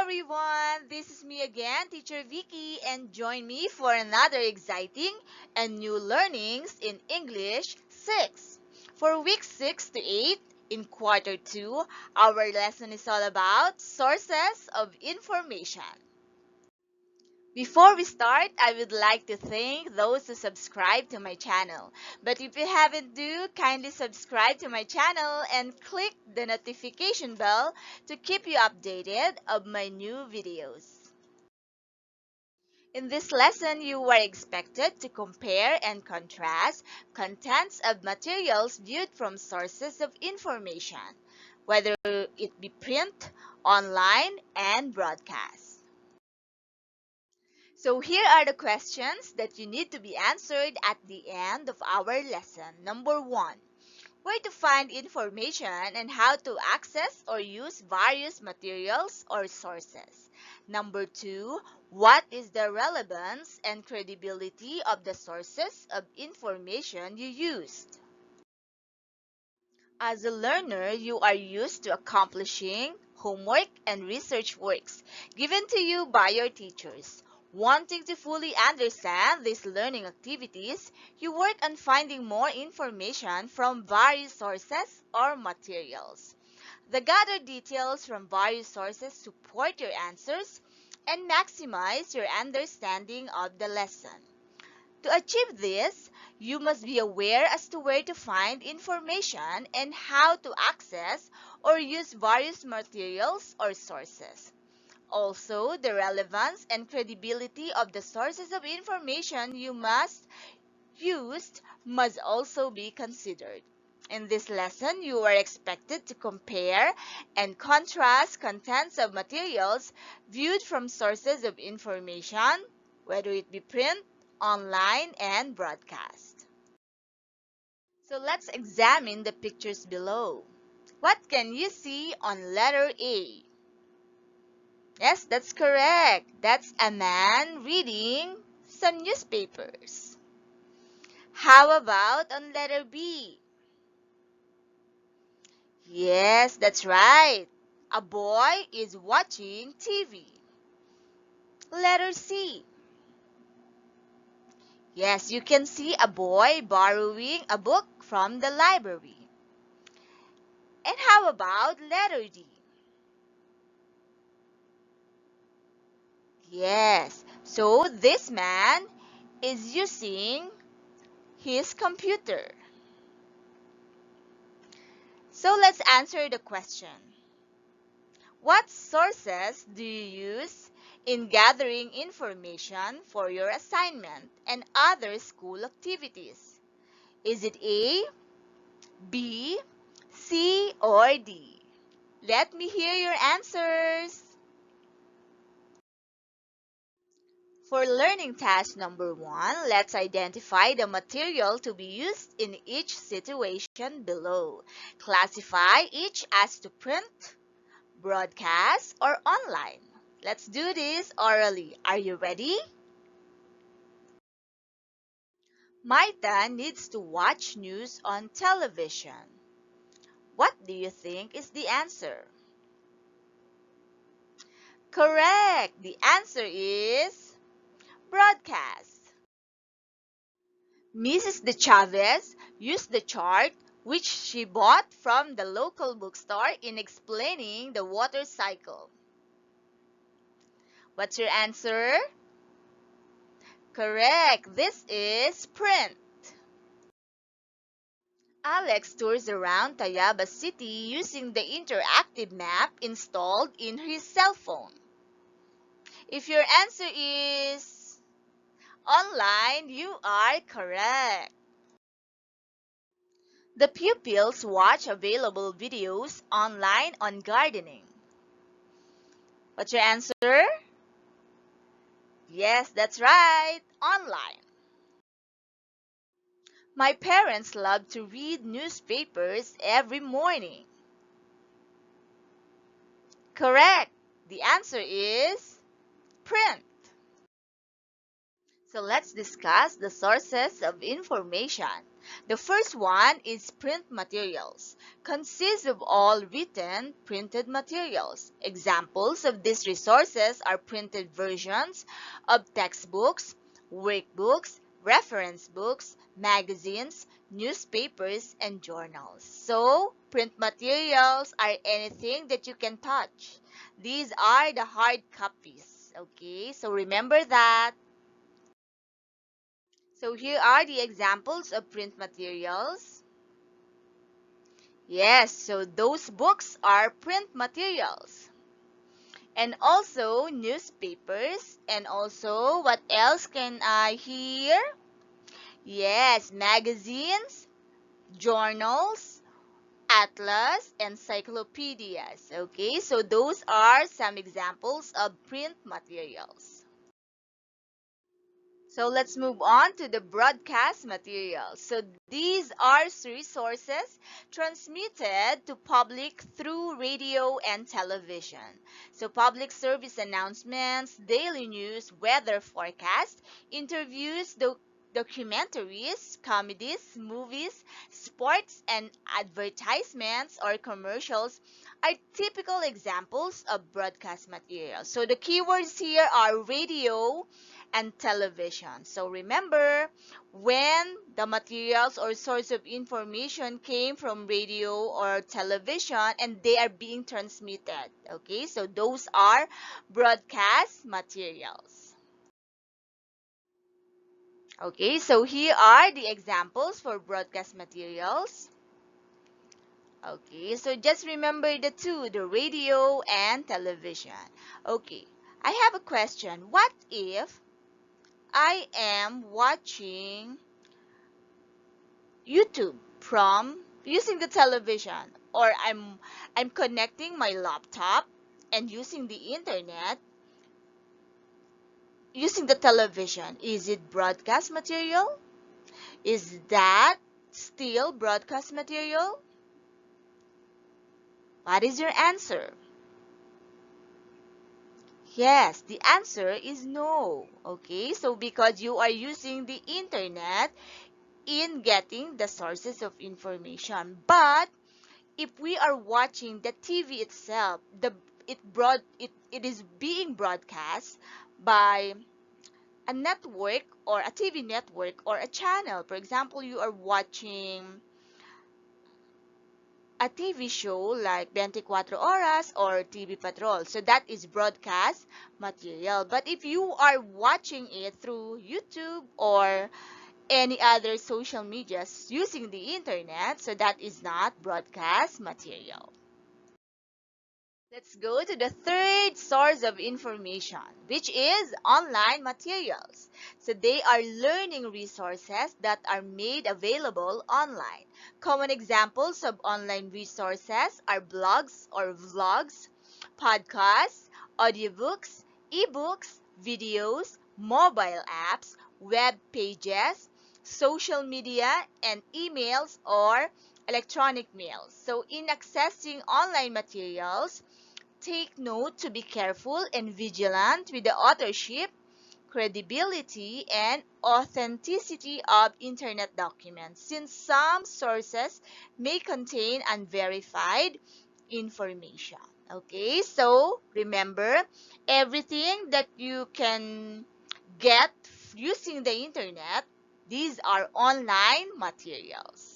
everyone, this is me again, Teacher Vicky, and join me for another exciting and new learnings in English 6. For week 6 to 8, in quarter 2, our lesson is all about sources of information. Before we start, I would like to thank those who subscribe to my channel. But if you haven't kindly subscribe to my channel and click the notification bell to keep you updated of my new videos. In this lesson, you are expected to compare and contrast contents of materials viewed from sources of information, whether it be print, online, and broadcast. So here are the questions that you need to be answered at the end of our lesson. Number 1, where to find information and how to access or use various materials or sources. Number 2, what is the relevance and credibility of the sources of information you used? As a learner, you are used to accomplishing homework and research works given to you by your teachers. Wanting to fully understand these learning activities, you work on finding more information from various sources or materials. The gathered details from various sources support your answers and maximize your understanding of the lesson. To achieve this, you must be aware as to where to find information and how to access or use various materials or sources. Also, the relevance and credibility of the sources of information you must use must also be considered. In this lesson, you are expected to compare and contrast contents of materials viewed from sources of information, whether it be print, online, and broadcast. So let's examine the pictures below. What can you see on letter A? Yes, that's correct. That's a man reading some newspapers. How about on letter B? Yes, that's right. A boy is watching TV. Letter C. Yes, you can see a boy borrowing a book from the library. And how about letter D? Yes, so this man is using his computer. So let's answer the question. What sources do you use in gathering information for your assignment and other school activities? Is it A, B, C, or D? Let me hear your answers. For learning task number 1, let's identify the material to be used in each situation below. Classify each as to print, broadcast, or online. Let's do this orally. Are you ready? Maita needs to watch news on television. What do you think is the answer? Correct! The answer is broadcast. Mrs. De Chavez used the chart which she bought from the local bookstore in explaining the water cycle. What's your answer? Correct. This is print. Alex tours around Tayaba City using the interactive map installed in his cell phone. If your answer is online, you are correct. The pupils watch available videos online on gardening. What's your answer? Yes, that's right, online. My parents love to read newspapers every morning. Correct. The answer is print. So let's discuss the sources of information. The first one is print materials. Consists of all written printed materials. Examples of these resources are printed versions of textbooks, workbooks, reference books, magazines, newspapers, and journals. So, print materials are anything that you can touch. These are the hard copies. Okay, so remember that. So here are the examples of print materials. Yes, so those books are print materials. And also newspapers. And also, what else can I hear? Yes, magazines, journals, atlas, encyclopedias. Okay, so those are some examples of print materials. So let's move on to the broadcast materials. So these are resources transmitted to public through radio and television. So public service announcements, daily news, weather forecast, interviews, documentaries, comedies, movies, sports, and advertisements or commercials are typical examples of broadcast materials. So the keywords here are radio and television. So remember, when the materials or source of information came from radio or television and they are being transmitted. Okay, so those are broadcast materials. Okay, so here are the examples for broadcast materials. Okay, so just remember the two, the radio and television. Okay, I have a question. What if I am watching YouTube from using the television, or I'm connecting my laptop and using the internet using the television? Is it broadcast material? Is that still broadcast material? What is your answer? Yes, the answer is no. Okay, so because you are using the internet in getting the sources of information. But if we are watching the TV itself, it is being broadcast by a network or a TV network or a channel. For example, you are watching a TV show like 24 Horas or TV Patrol. So that is broadcast material. But if you are watching it through YouTube or any other social medias using the internet, so that is not broadcast material. Let's go to the third source of information, which is online materials. So they are learning resources that are made available online. Common examples of online resources are blogs or vlogs, podcasts, audiobooks, ebooks, videos, mobile apps, web pages, social media, and emails or electronic mails. So in accessing online materials, take note to be careful and vigilant with the authorship, credibility, and authenticity of internet documents, since some sources may contain unverified information. Okay, so remember, everything that you can get using the internet, these are online materials.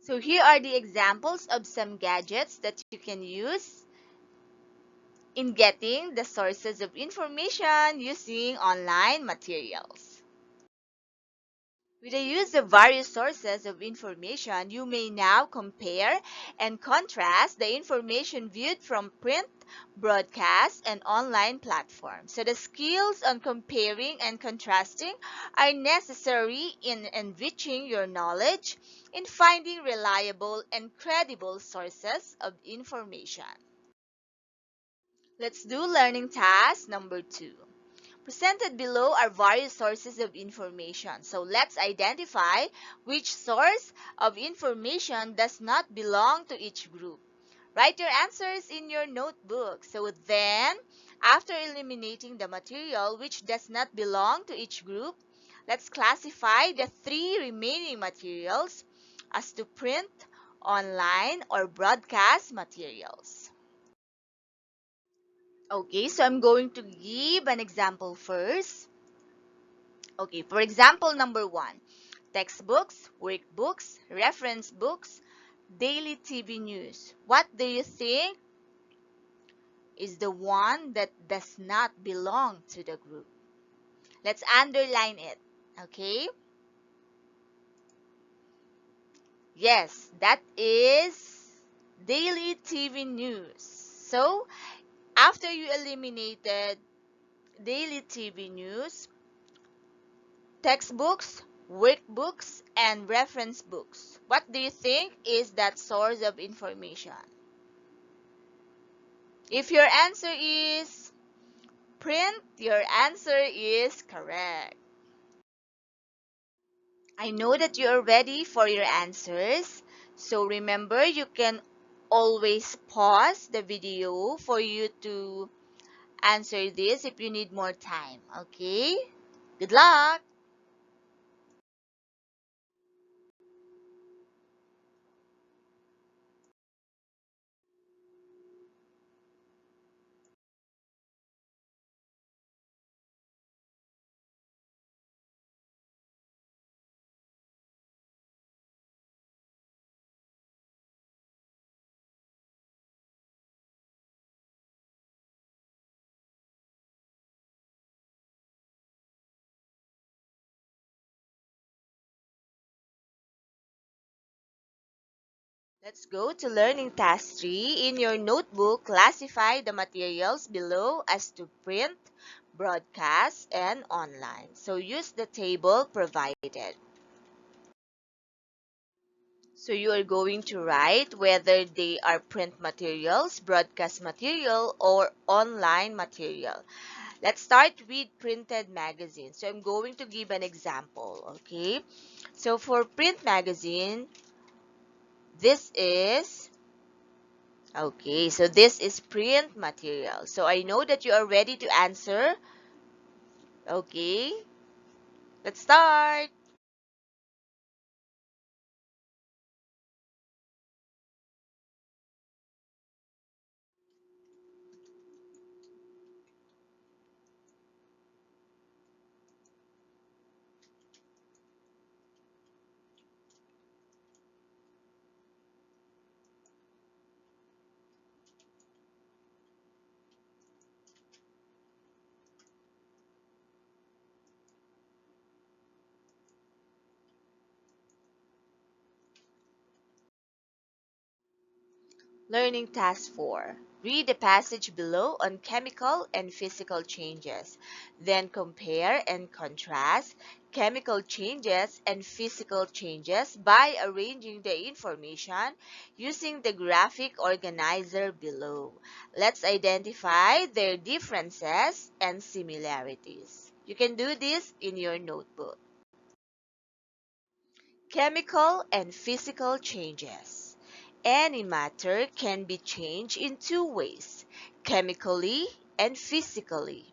So here are the examples of some gadgets that you can use in getting the sources of information using online materials. With the use of various sources of information, you may now compare and contrast the information viewed from print, broadcast, and online platforms. So the skills on comparing and contrasting are necessary in enriching your knowledge in finding reliable and credible sources of information. Let's do learning task number 2. Presented below are various sources of information. So let's identify which source of information does not belong to each group. Write your answers in your notebook. So then, after eliminating the material which does not belong to each group, Let's classify the three remaining materials as to print, online, or broadcast materials. Okay, so I'm going to give an example first. Okay, for example number 1, textbooks, workbooks, reference books, daily TV news. What do you think is the one that does not belong to the group? Let's underline it. Okay? Yes, that is daily TV news. So, after you eliminated daily TV news, textbooks, workbooks, and reference books, what do you think is that source of information? If your answer is print, your answer is correct. I know that you are ready for your answers. So remember, you can always pause the video for you to answer this if you need more time. Okay? Good luck! Let's go to Learning Task 3. In your notebook, classify the materials below as to print, broadcast, and online. So use the table provided. So you are going to write whether they are print materials, broadcast material, or online material. Let's start with printed magazine. So I'm going to give an example, okay? So for print magazine, this is, okay, so this is print material. So I know that you are ready to answer. Okay, let's start. Learning Task 4. Read the passage below on chemical and physical changes. Then compare and contrast chemical changes and physical changes by arranging the information using the graphic organizer below. Let's identify their differences and similarities. You can do this in your notebook. Chemical and physical changes. Any matter can be changed in two ways, chemically and physically.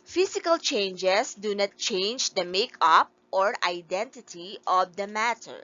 Physical changes do not change the makeup or identity of the matter.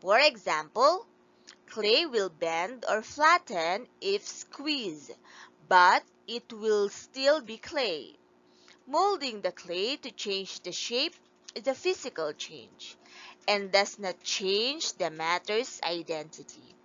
For example, clay will bend or flatten if squeezed, but it will still be clay. Molding the clay to change the shape is a physical change and does not change the matter's identity.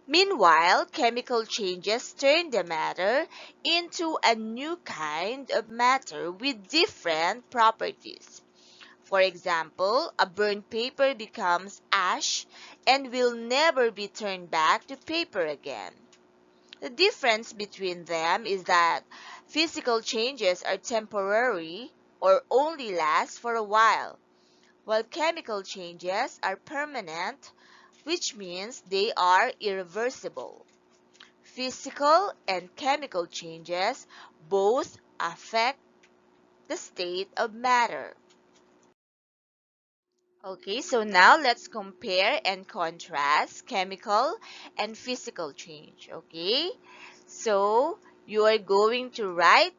Meanwhile, chemical changes turn the matter into a new kind of matter with different properties. For example, a burnt paper becomes ash and will never be turned back to paper again. The difference between them is that physical changes are temporary or only last for a while chemical changes are permanent, which means they are irreversible. Physical and chemical changes both affect the state of matter. Okay, so now let's compare and contrast chemical and physical change. Okay, so you are going to write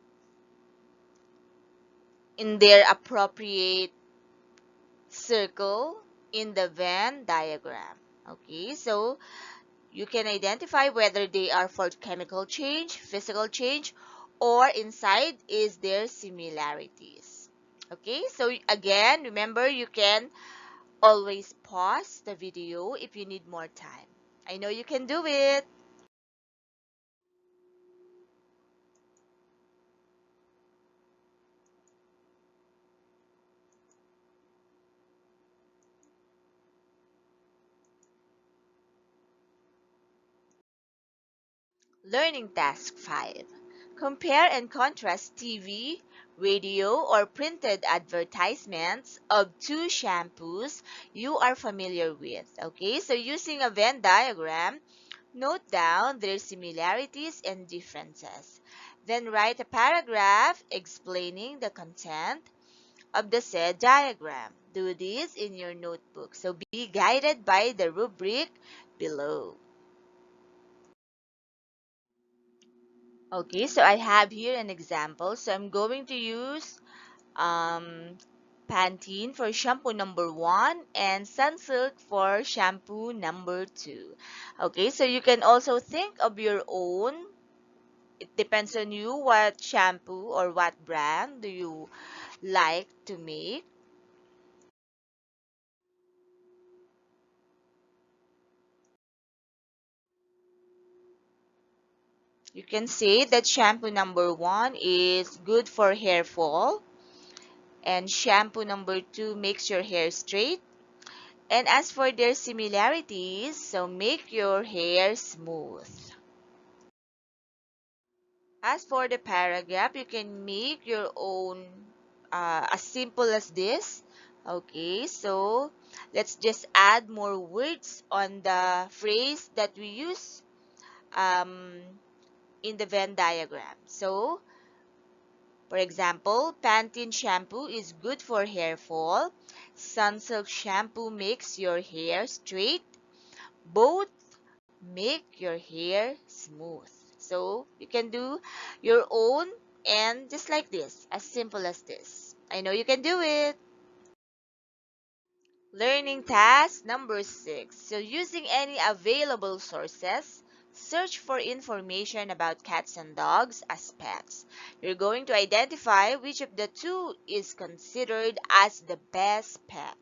in their appropriate circle in the Venn diagram. Okay, so you can identify whether they are for chemical change, physical change, or inside is there similarities. Okay, so again, remember you can always pause the video if you need more time. I know you can do it. Learning Task 5. Compare and contrast TV, radio, or printed advertisements of two shampoos you are familiar with. Okay, so using a Venn diagram, note down their similarities and differences. Then write a paragraph explaining the content of the said diagram. Do this in your notebook. So be guided by the rubric below. Okay, so I have here an example. So I'm going to use um, Pantene for shampoo number 1 and Sunsilk for shampoo number 2. Okay, so you can also think of your own. It depends on you what shampoo or what brand do you like to make. You can say that shampoo number 1 is good for hair fall and shampoo number 2 makes your hair straight. And as for their similarities, so make your hair smooth. As for the paragraph, you can make your own as simple as this. Okay, so let's just add more words on the phrase that we use um, in the Venn diagram. So, for example, Pantene shampoo is good for hair fall. Sunsilk shampoo makes your hair straight. Both make your hair smooth. So you can do your own and just like this, as simple as this. I know you can do it. Learning task number 6. So using any available sources, search for information about cats and dogs as pets. You're going to identify which of the two is considered as the best pet.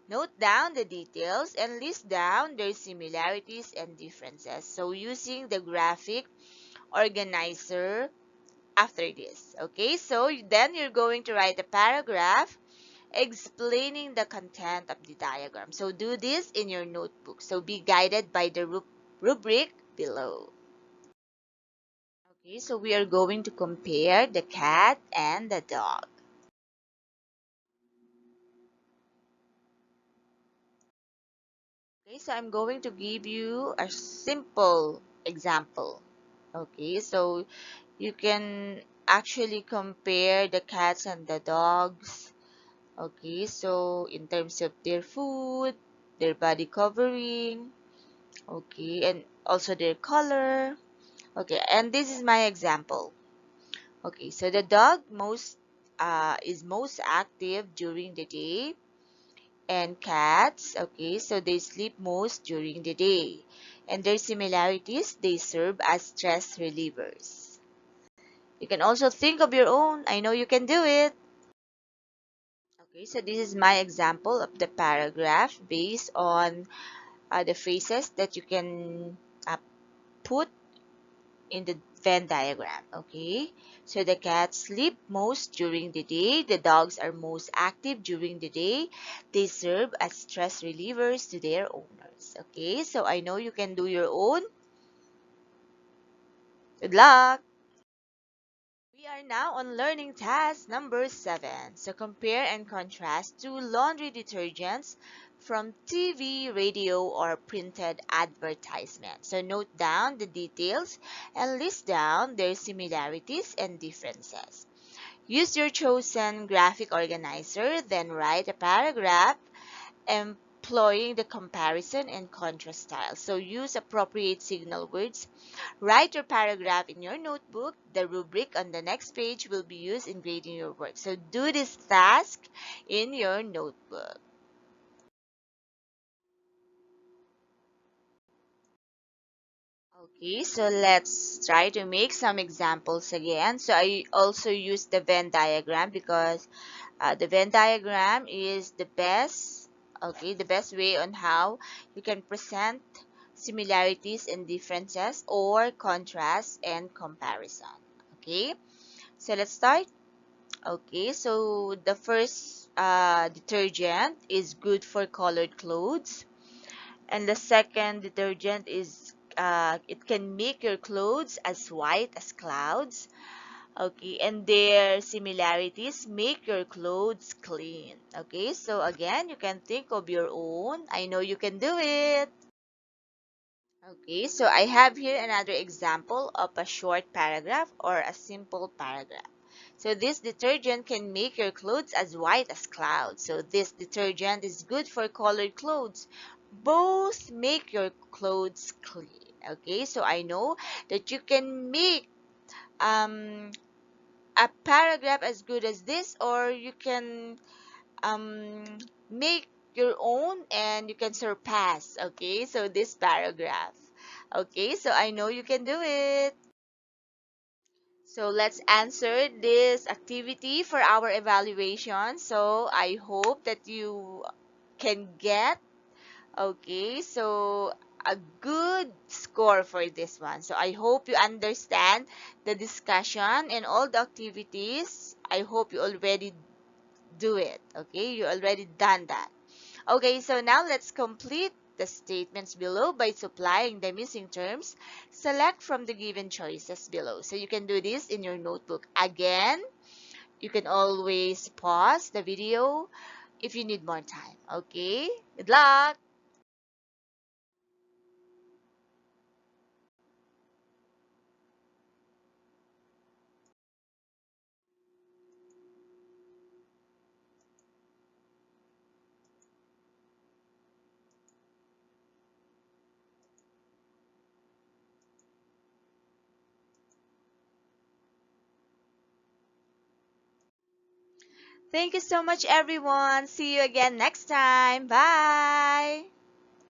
Note down the details and list down their similarities and differences. So using the graphic organizer after this. Okay, so then you're going to write a paragraph explaining the content of the diagram. So do this in your notebook. So be guided by the rubric below. Okay, so we are going to compare the cat and the dog. Okay, so I'm going to give you a simple example. Okay, so you can actually compare the cats and the dogs. Okay, so in terms of their food, their body covering, okay, and also their color. Okay, and this is my example. Okay, so the dog is most active during the day, and cats, okay, so they sleep most during the day. And their similarities, they serve as stress relievers. You can also think of your own. I know you can do it. Okay, so this is my example of the paragraph based on the phrases that you can put in the Venn diagram. Okay, so the cats sleep most during the day. The dogs are most active during the day. They serve as stress relievers to their owners. Okay, so I know you can do your own. Good luck! We are now on learning task number 7. So compare and contrast two laundry detergents from TV, radio, or printed advertisements. So note down the details and list down their similarities and differences. Use your chosen graphic organizer, then write a paragraph employing the comparison and contrast style. So use appropriate signal words. Write your paragraph in your notebook. The rubric on the next page will be used in grading your work. So do this task in your notebook. Okay, so let's try to make some examples again. So I also use the Venn diagram because the Venn diagram is the best, okay, the best way on how you can present similarities and differences or contrast and comparison. Okay, so let's start. Okay, so the first detergent is good for colored clothes, and the second detergent is it can make your clothes as white as clouds. Okay, and their similarities make your clothes clean. Okay, so again, you can think of your own. I know you can do it. Okay, so I have here another example of a short paragraph or a simple paragraph. So this detergent can make your clothes as white as clouds. So this detergent is good for colored clothes. Both make your clothes clean. Okay, so I know that you can make um, a paragraph as good as this, or you can um, make your own and you can surpass, okay, so this paragraph. Okay, so I know you can do it. So let's answer this activity for our evaluation. So I hope that you can get, okay, so a good score for this one. So I hope you understand the discussion and all the activities. I hope you already do it. Okay, you already done that. Okay, so now let's complete the statements below by supplying the missing terms. Select from the given choices below. So you can do this in your notebook. Again, you can always pause the video if you need more time. Okay, good luck. Thank you so much, everyone. See you again next time. Bye.